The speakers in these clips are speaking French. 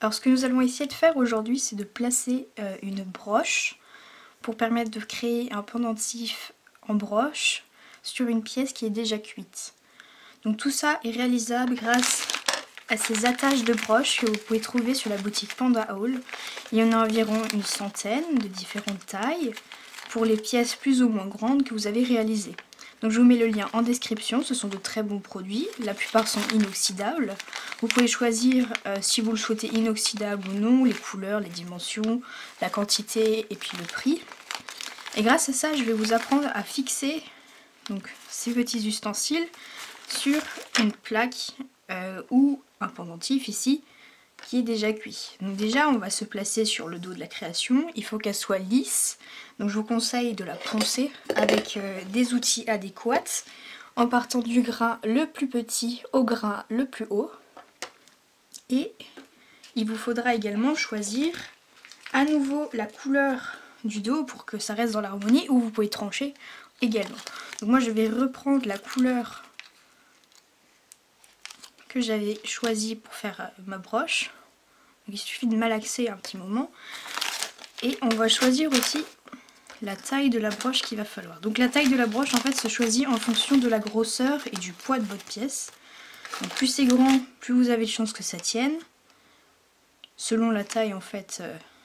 Alors ce que nous allons essayer de faire aujourd'hui, c'est de placer une broche pour permettre de créer un pendentif en broche sur une pièce qui est déjà cuite. Donc tout ça est réalisable grâce à ces attaches de broches que vous pouvez trouver sur la boutique Panda Haul. Il y en a environ une centaine de différentes tailles pour les pièces plus ou moins grandes que vous avez réalisées. Donc je vous mets le lien en description, ce sont de très bons produits, la plupart sont inoxydables. Vous pouvez choisir si vous le souhaitez inoxydable ou non, les couleurs, les dimensions, la quantité et puis le prix. Et grâce à ça, je vais vous apprendre à fixer donc, ces petits ustensiles sur une plaque ou un pendentif ici qui est déjà cuit. Donc déjà on va se placer sur le dos de la création, il faut qu'elle soit lisse, donc je vous conseille de la poncer avec des outils adéquats en partant du grain le plus petit au grain le plus haut. Et il vous faudra également choisir à nouveau la couleur du dos pour que ça reste dans l'harmonie, ou vous pouvez trancher également. Donc moi je vais reprendre la couleur que j'avais choisi pour faire ma broche. Donc il suffit de malaxer un petit moment. Et on va choisir aussi la taille de la broche qu'il va falloir. Donc la taille de la broche en fait se choisit en fonction de la grosseur et du poids de votre pièce. Donc plus c'est grand, plus vous avez de chances que ça tienne. Selon la taille en fait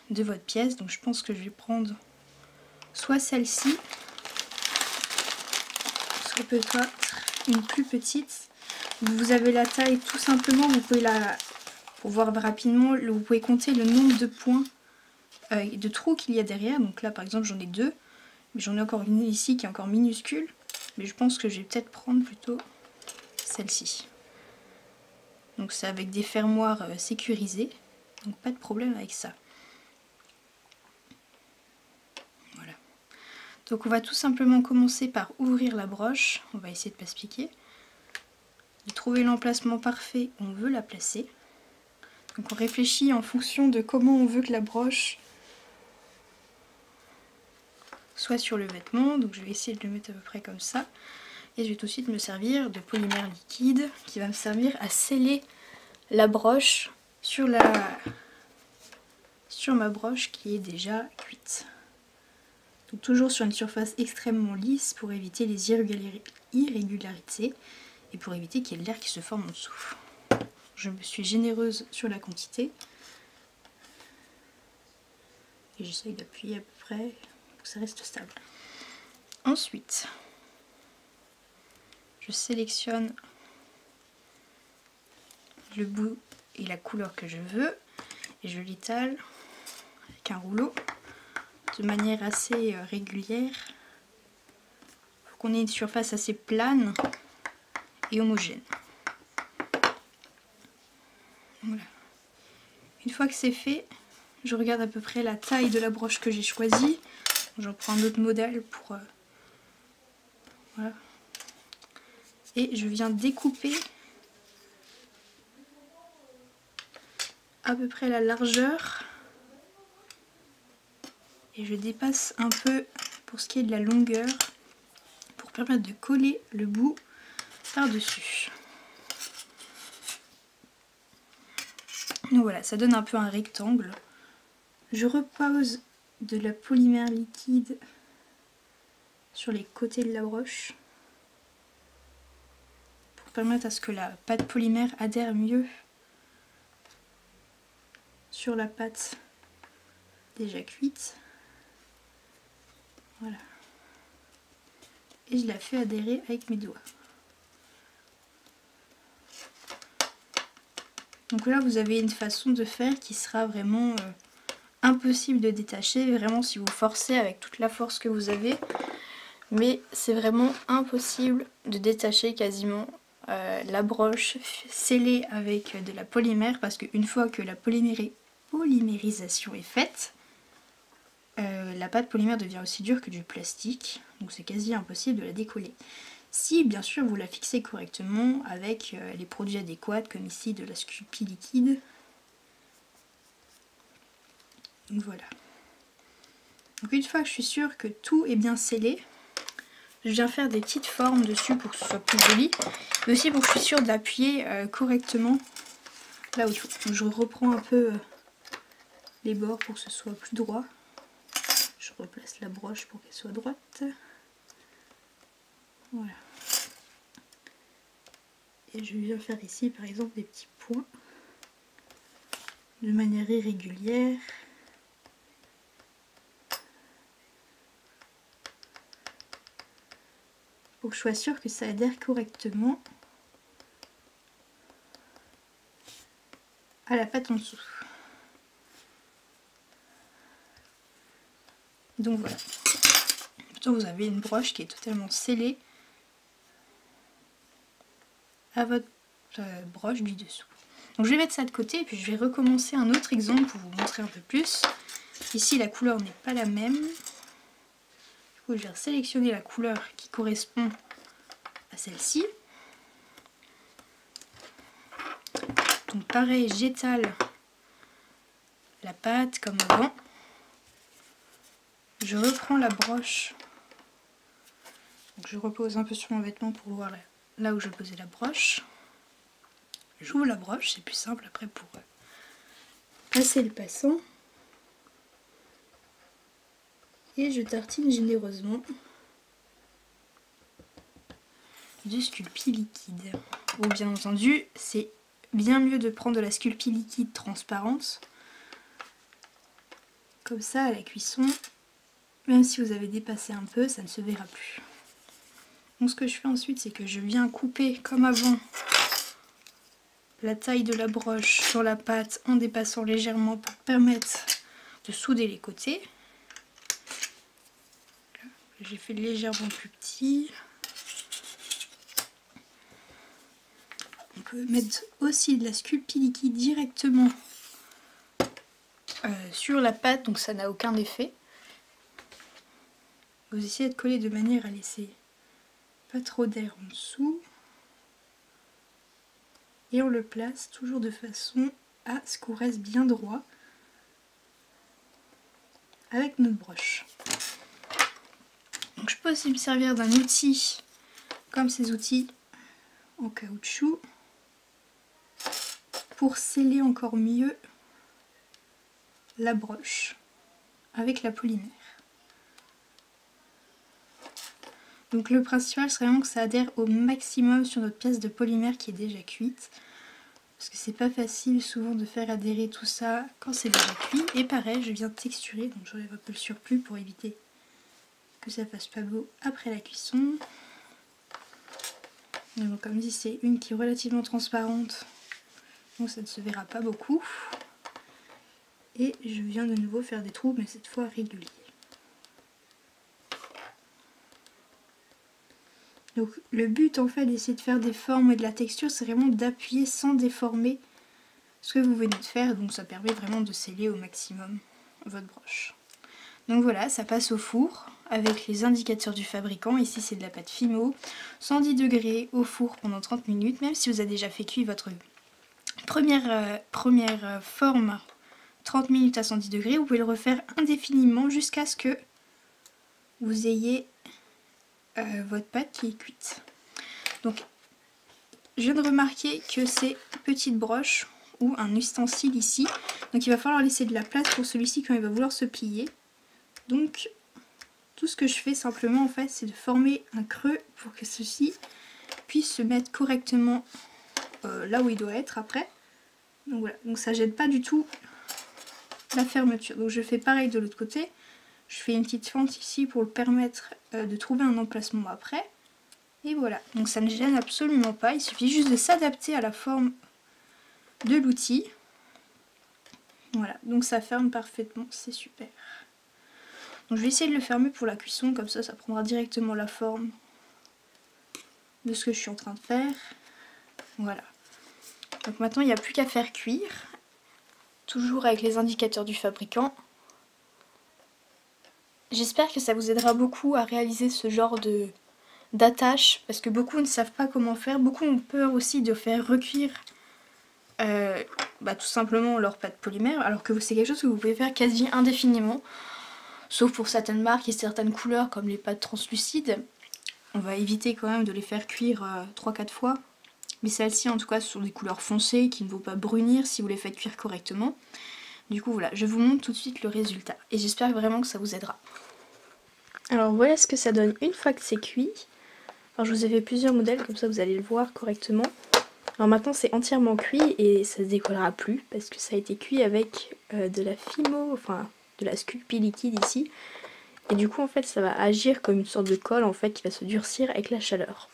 de votre pièce. Donc je pense que je vais prendre soit celle-ci, soit peut-être une plus petite. Vous avez la taille tout simplement, vous pouvez pour voir rapidement, vous pouvez compter le nombre de points, de trous qu'il y a derrière. Donc là par exemple j'en ai deux, mais j'en ai encore une ici qui est encore minuscule. Mais je pense que je vais peut-être prendre plutôt celle-ci. Donc c'est avec des fermoirs sécurisés, donc pas de problème avec ça. Voilà. Donc on va tout simplement commencer par ouvrir la broche, on va essayer de ne pas se piquer. De trouver l'emplacement parfait où on veut la placer. Donc on réfléchit en fonction de comment on veut que la broche soit sur le vêtement. Donc je vais essayer de le mettre à peu près comme ça. Et je vais tout de suite me servir de polymère liquide qui va me servir à sceller la broche sur ma broche qui est déjà cuite. Donc toujours sur une surface extrêmement lisse pour éviter les irrégularités. Et pour éviter qu'il y ait de l'air qui se forme en dessous. Je me suis généreuse sur la quantité. Et j'essaye d'appuyer à peu près pour que ça reste stable. Ensuite, je sélectionne le bout et la couleur que je veux. Et je l'étale avec un rouleau de manière assez régulière. Il faut qu'on ait une surface assez plane et homogène. Voilà. Une fois que c'est fait, je regarde à peu près la taille de la broche que j'ai choisie. J'en prends un autre modèle pour... voilà. Et je viens découper à peu près la largeur. Et je dépasse un peu pour ce qui est de la longueur pour permettre de coller le bout par-dessus. Donc voilà, ça donne un peu un rectangle. Je repose de la polymère liquide sur les côtés de la broche pour permettre à ce que la pâte polymère adhère mieux sur la pâte déjà cuite. Voilà. Et je la fais adhérer avec mes doigts. Donc là vous avez une façon de faire qui sera vraiment impossible de détacher, vraiment si vous forcez avec toute la force que vous avez, mais c'est vraiment impossible de détacher quasiment la broche scellée avec de la polymère, parce qu'une fois que la polymérisation est faite, la pâte polymère devient aussi dure que du plastique, donc c'est quasi impossible de la décoller. Si bien sûr vous la fixez correctement avec les produits adéquats, comme ici de la Sculpey liquide. Donc voilà. Donc une fois que je suis sûre que tout est bien scellé, je viens faire des petites formes dessus pour que ce soit plus joli, mais aussi pour que je suis sûre d'appuyer correctement là autour. Donc je reprends un peu les bords pour que ce soit plus droit. Je replace la broche pour qu'elle soit droite. Voilà. Et je viens faire ici par exemple des petits points de manière irrégulière. Pour que je sois sûre que ça adhère correctement à la pâte en dessous. Donc voilà. Maintenant vous avez une broche qui est totalement scellée à votre broche du dessous. Donc je vais mettre ça de côté et puis je vais recommencer un autre exemple pour vous montrer un peu plus. Ici la couleur n'est pas la même. Du coup je vais sélectionner la couleur qui correspond à celle-ci. Donc pareil, j'étale la pâte comme avant. Je reprends la broche. Donc je repose un peu sur mon vêtement pour voir là où je posais la broche. J'ouvre la broche, c'est plus simple après pour passer le passant. Et je tartine généreusement du Sculpey liquide. Bon, bien entendu, c'est bien mieux de prendre de la Sculpey liquide transparente. Comme ça, à la cuisson, même si vous avez dépassé un peu, ça ne se verra plus. Donc ce que je fais ensuite, c'est que je viens couper comme avant la taille de la broche sur la pâte en dépassant légèrement pour permettre de souder les côtés. J'ai fait légèrement plus petit. On peut mettre aussi de la Sculpey liquide directement sur la pâte, donc ça n'a aucun effet. Vous essayez de coller de manière à laisser pas trop d'air en dessous. Et on le place toujours de façon à ce qu'on reste bien droit avec notre broche. Donc je peux aussi me servir d'un outil comme ces outils en caoutchouc pour sceller encore mieux la broche avec la polymère. Donc le principal serait vraiment que ça adhère au maximum sur notre pièce de polymère qui est déjà cuite. Parce que c'est pas facile souvent de faire adhérer tout ça quand c'est déjà cuit. Et pareil, je viens texturer, donc j'enlève un peu le surplus pour éviter que ça fasse pas beau après la cuisson. Mais bon, comme dit, c'est une qui est relativement transparente, donc ça ne se verra pas beaucoup. Et je viens de nouveau faire des trous, mais cette fois réguliers. Donc le but en fait d'essayer de faire des formes et de la texture, c'est vraiment d'appuyer sans déformer ce que vous venez de faire. Donc ça permet vraiment de sceller au maximum votre broche. Donc voilà, ça passe au four avec les indicateurs du fabricant. Ici c'est de la pâte Fimo, 110 degrés au four pendant 30 minutes. Même si vous avez déjà fait cuire votre première forme 30 minutes à 110 degrés, vous pouvez le refaire indéfiniment jusqu'à ce que vous ayez votre pâte qui est cuite. Donc je viens de remarquer que ces petites broches ou un ustensile ici, donc il va falloir laisser de la place pour celui-ci quand il va vouloir se plier. Donc tout ce que je fais simplement en fait, c'est de former un creux pour que ceci puisse se mettre correctement là où il doit être après. Donc voilà, donc ça gêne pas du tout la fermeture. Donc je fais pareil de l'autre côté. Je fais une petite fente ici pour le permettre de trouver un emplacement après. Et voilà, donc ça ne gêne absolument pas. Il suffit juste de s'adapter à la forme de l'outil. Voilà, donc ça ferme parfaitement, c'est super. Donc je vais essayer de le fermer pour la cuisson, comme ça prendra directement la forme de ce que je suis en train de faire. Voilà. Donc maintenant il n'y a plus qu'à faire cuire. Toujours avec les indicateurs du fabricant. J'espère que ça vous aidera beaucoup à réaliser ce genre d'attache, parce que beaucoup ne savent pas comment faire. Beaucoup ont peur aussi de faire recuire tout simplement leur pâte polymère, alors que c'est quelque chose que vous pouvez faire quasi indéfiniment, sauf pour certaines marques et certaines couleurs comme les pâtes translucides. On va éviter quand même de les faire cuire 3-4 fois, Mais celles-ci en tout cas sont des couleurs foncées qui ne vont pas brunir si vous les faites cuire correctement. Du coup voilà, je vous montre tout de suite le résultat et j'espère vraiment que ça vous aidera. Alors voilà ce que ça donne une fois que c'est cuit. Alors je vous ai fait plusieurs modèles, comme ça vous allez le voir correctement. Alors maintenant c'est entièrement cuit et ça se décollera plus parce que ça a été cuit avec de la Fimo, enfin de la Sculpey liquide ici. Et du coup en fait ça va agir comme une sorte de colle en fait qui va se durcir avec la chaleur.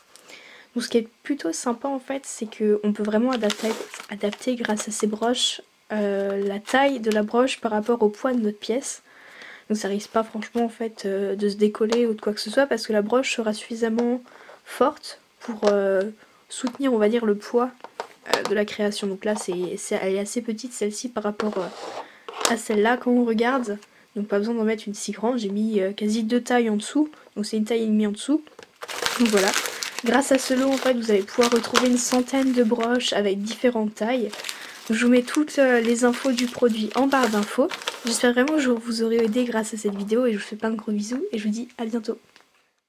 Donc ce qui est plutôt sympa en fait c'est qu'on peut vraiment adapter grâce à ces broches la taille de la broche par rapport au poids de notre pièce. Donc ça risque pas franchement en fait de se décoller ou de quoi que ce soit parce que la broche sera suffisamment forte pour soutenir on va dire le poids de la création. Donc là elle est assez petite celle-ci par rapport à celle-là quand on regarde. Donc pas besoin d'en mettre une si grande, j'ai mis quasi 2 tailles en dessous, donc c'est une taille et demie en dessous. Donc voilà, grâce à ce lot en fait vous allez pouvoir retrouver une centaine de broches avec différentes tailles. Donc, je vous mets toutes les infos du produit en barre d'infos. J'espère vraiment que je vous aurai aidé grâce à cette vidéo et je vous fais plein de gros bisous et je vous dis à bientôt.